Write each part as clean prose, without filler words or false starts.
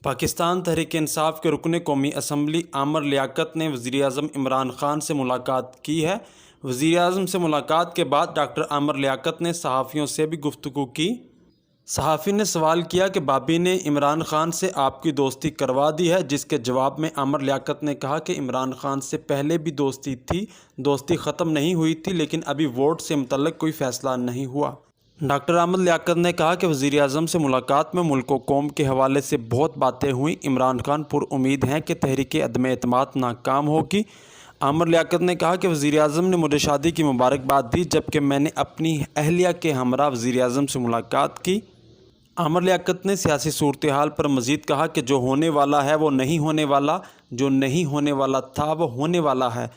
पाकिस्तान तहरीक इंसाफ के रुकन कौमी असम्बली आमर लियाकत ने वज़ीर-ए-आज़म इमरान खान से मुलाकात की है। वज़ीर-ए-आज़म से मुलाकात के बाद डॉक्टर आमर लियाकत ने सहाफ़ियों से भी गुफ्तगू की। सहाफ़ी ने सवाल किया कि बाबी ने इमरान खान से आपकी दोस्ती करवा दी है, जिसके जवाब में आमर लियाकत ने कहा कि इमरान खान से पहले भी दोस्ती थी, दोस्ती ख़त्म नहीं हुई थी, लेकिन अभी वोट से मुतल्लिक़ कोई फ़ैसला नहीं हुआ। डॉक्टर आमर लियाकत ने कहा कि वज़ीर-ए-आज़म से मुलाकात में मुल्क व कौम के हवाले से बहुत बातें हुई। इमरान खान पुरुम्मीद हैं कि तहरीक अदम एतमाद नाकाम होगी। आमर लियाकत ने कहा कि वज़ीर-ए-आज़म ने मुझे शादी की मुबारकबाद दी, जबकि मैंने अपनी अहलिया के हमरा वज़ीर-ए-आज़म से मुलाकात की। आमर लियाकत ने सियासी सूरत हाल पर मज़ीद कहा कि जो होने वाला है वो नहीं होने वाला, जो नहीं होने वाला था वो होने वाला है।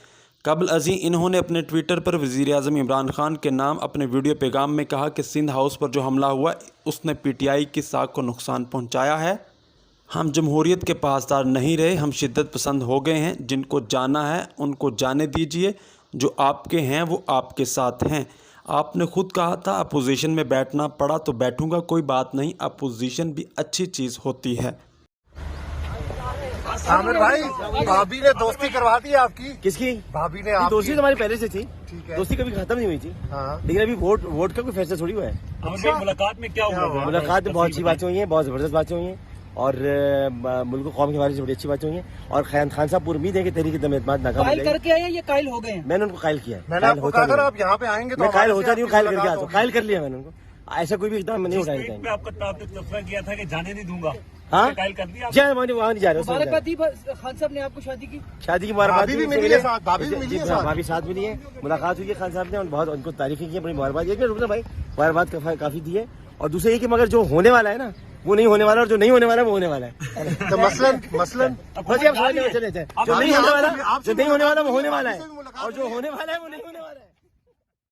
कबल अज़ीं इन्होंने अपने ट्विटर पर वज़ीर-ए-आज़म इमरान खान के नाम अपने वीडियो पैगाम में कहा कि सिंध हाउस पर जो हमला हुआ उसने PTI की साख को नुकसान पहुंचाया है। हम जमहूरियत के पासदार नहीं रहे, हम शिद्दत पसंद हो गए हैं। जिनको जाना है उनको जाने दीजिए, जो आपके हैं वो आपके साथ हैं। आपने खुद कहा था अपोजिशन में बैठना पड़ा तो बैठूंगा, कोई बात नहीं, अपोजिशन भी अच्छी चीज़ होती है। आमिर भाई, भाभी ने दोस्ती करवा दी आपकी? किसकी? भाभी ने आपकी? दोस्ती तो हमारी पहले से थी। ठीक है। दोस्ती कभी खत्म नहीं हुई थी। हाँ। लेकिन अभी वोट का कोई फैसला थोड़ी हुआ है। अच्छा। मुलाकात में क्या हुआ? मुलाकात में बहुत अच्छी बातें हुई हैं, बहुत जबरदस्त बातें हुई हैं और मुल्क कौम के हवाले से बड़ी अच्छी बातें हुई हैं। और खान साहब पूरी उम्मीद है कि तहरीक अदम एतमाद नाकाम हो जाएगी। करके आए ये कायल हो गए हैं? मैंने उनको कायल किया है। मैंने आपको कहा था आप यहाँ पे आएंगे तो मैं कायल होता हमारे नहीं हूँ, से कायल आपकी करके आता हूँ। मुलाकात कायल कर लिया मैंने उनको। ऐसा कोई भी इकदाम नहीं उठाया ट्वीट में आपका तबसरा किया था कि जाने नहीं दूंगा। हाँ, कायल कर दिया? जी वहाँ नहीं जा रहे। मुबारकबाद दी खान साहब ने आपको शादी की? शादी की मुबारकबाद भाभी भी मिली है साथ, भाभी भी मिली है साथ। भाभी साथ मिली है, मुलाकात हुई है खान साहब ने और बहुत उनको तारीफें की है, बड़ी मुबारकबाद। रुकना भाई, मुबारकबाद काफी दी है। और दूसरा ये कि मगर जो होने वाला है ना वो नहीं होने वाला, और जो नहीं होने वाला वो होने वाला है। तो मसलन बस ये आप समझ चले जाए, जो नहीं होने वाला वो होने वाला है, और जो होने वाला है वो नहीं होने वाला है।